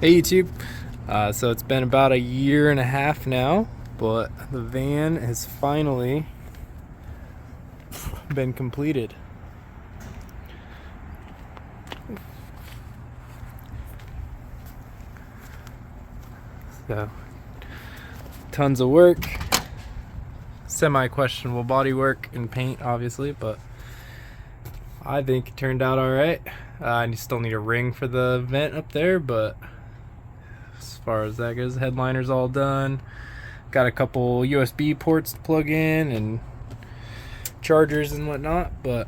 Hey YouTube. So it's been about a year and a half now, but the van has finally been completed. So tons of work, semi-questionable body work and paint obviously, but I think it turned out all right. I still need a ring for the vent up there, but as far as that goes, the headliner's all done. Got a couple USB ports to plug in and chargers and whatnot, but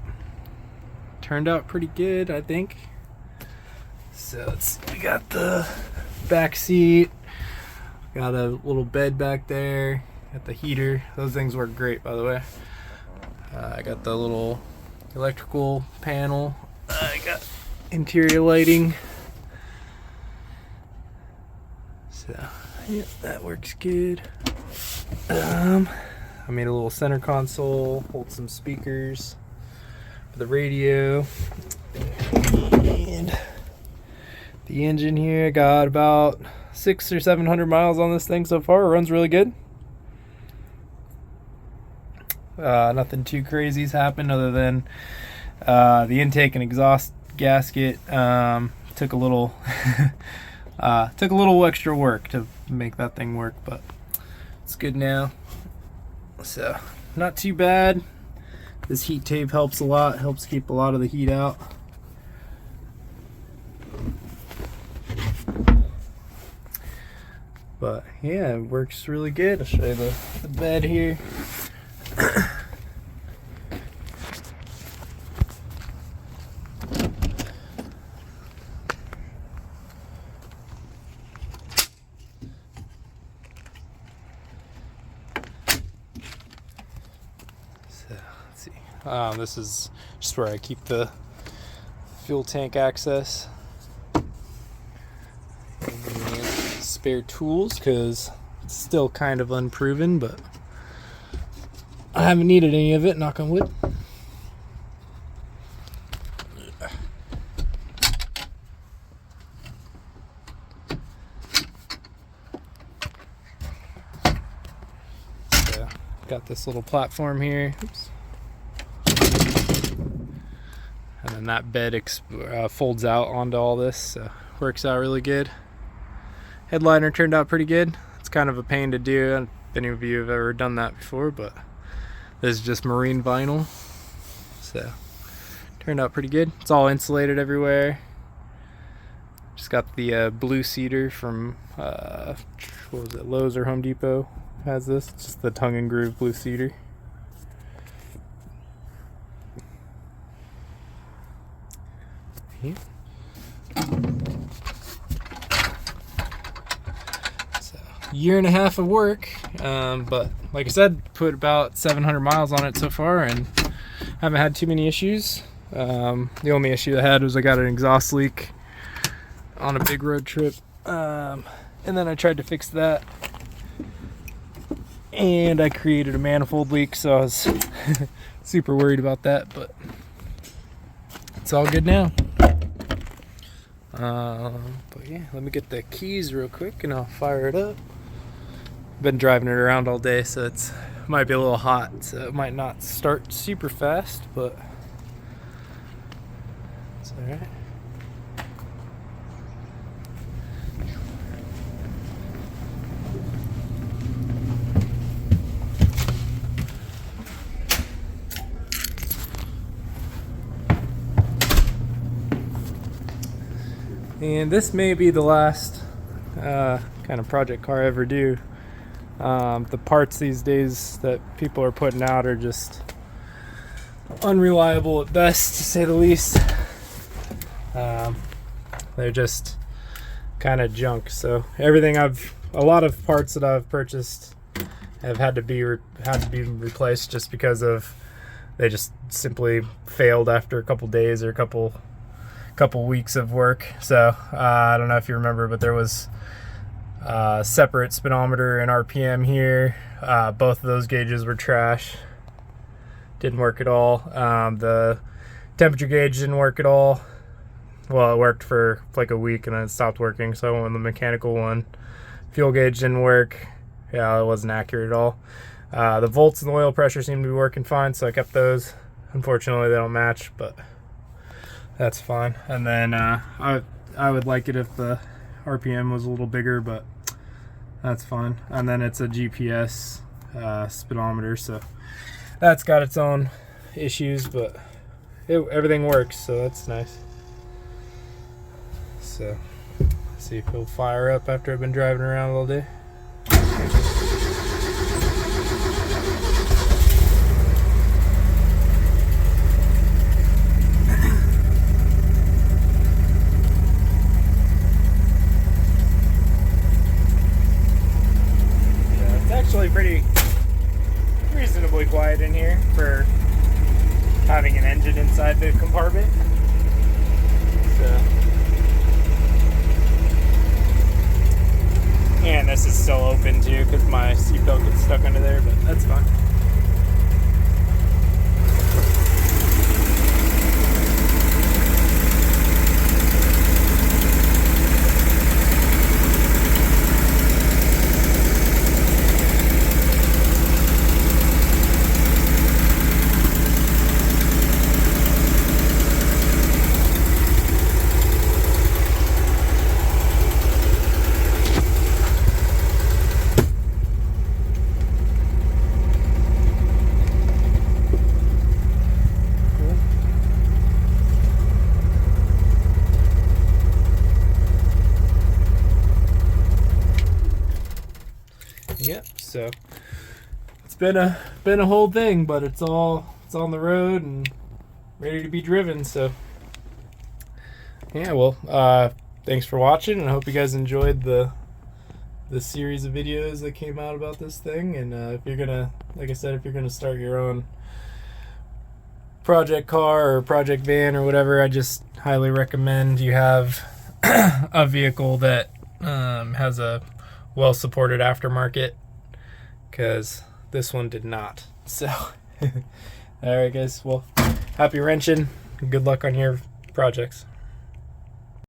turned out pretty good, I think. So we got the back seat, got a little bed back there, got the heater. Those things work great, by the way. I got the little electrical panel. I got interior lighting. So yeah, that works good. I made a little center console, hold some speakers for the radio, and the engine here got about 600 or 700 miles on this thing so far. It runs really good. Nothing too crazy's happened other than the intake and exhaust gasket took a little extra work to make that thing work, but it's good now. So not too bad. This heat tape helps a lot, helps keep a lot of the heat out. But yeah, it works really good. I'll show you the bed here. Let's see. This is just where I keep the fuel tank access. And spare tools, because it's still kind of unproven, but I haven't needed any of it, knock on wood. So, got this little platform here. Oops. And then that bed folds out onto all this, so works out really good. Headliner turned out pretty good. It's kind of a pain to do. I don't know if any of you have ever done that before, but this is just marine vinyl, so turned out pretty good. It's all insulated everywhere. Just got the blue cedar from what was it, Lowe's or Home Depot has this. It's just the tongue and groove blue cedar. Yeah. So, year and a half of work, but like I said, put about 700 miles on it so far and haven't had too many issues. The only issue I had was I got an exhaust leak on a big road trip, and then I tried to fix that and I created a manifold leak, so I was super worried about that, but it's all good now. But yeah, let me get the keys real quick and I'll fire it up. Been driving it around all day, so it might be a little hot, so it might not start super fast, but it's all right. And this may be the last kind of project car I ever do. The parts these days that people are putting out are just unreliable at best, to say the least. They're just kind of junk. So a lot of parts that I've purchased have had to be replaced just because of they just simply failed after a couple days or a couple weeks of work. So I don't know if you remember, but there was separate speedometer and RPM here. Both of those gauges were trash. Didn't work at all. The temperature gauge didn't work at all. Well, it worked for like a week and then it stopped working, so I went with the mechanical one. Fuel gauge didn't work. Yeah, it wasn't accurate at all. The volts and the oil pressure seemed to be working fine, so I kept those. Unfortunately, they don't match, but that's fine. And then I would like it if the RPM was a little bigger, but that's fine. And then it's a GPS speedometer, so that's got its own issues, but everything works, so that's nice. So let's see if it'll fire up after I've been driving around all day. Yeah, it's actually pretty reasonably quiet in here for having an engine inside the compartment. So, and this is still open too because my seatbelt gets stuck under there, but that's fine. Yep, so it's been a whole thing, but it's on the road and ready to be driven. So yeah, well, thanks for watching, and I hope you guys enjoyed the series of videos that came out about this thing. And if you're gonna, like I said, if you're gonna start your own project car or project van or whatever, I just highly recommend you have a vehicle that has a well supported aftermarket, because this one did not. So alright guys, well, happy wrenching, good luck on your projects.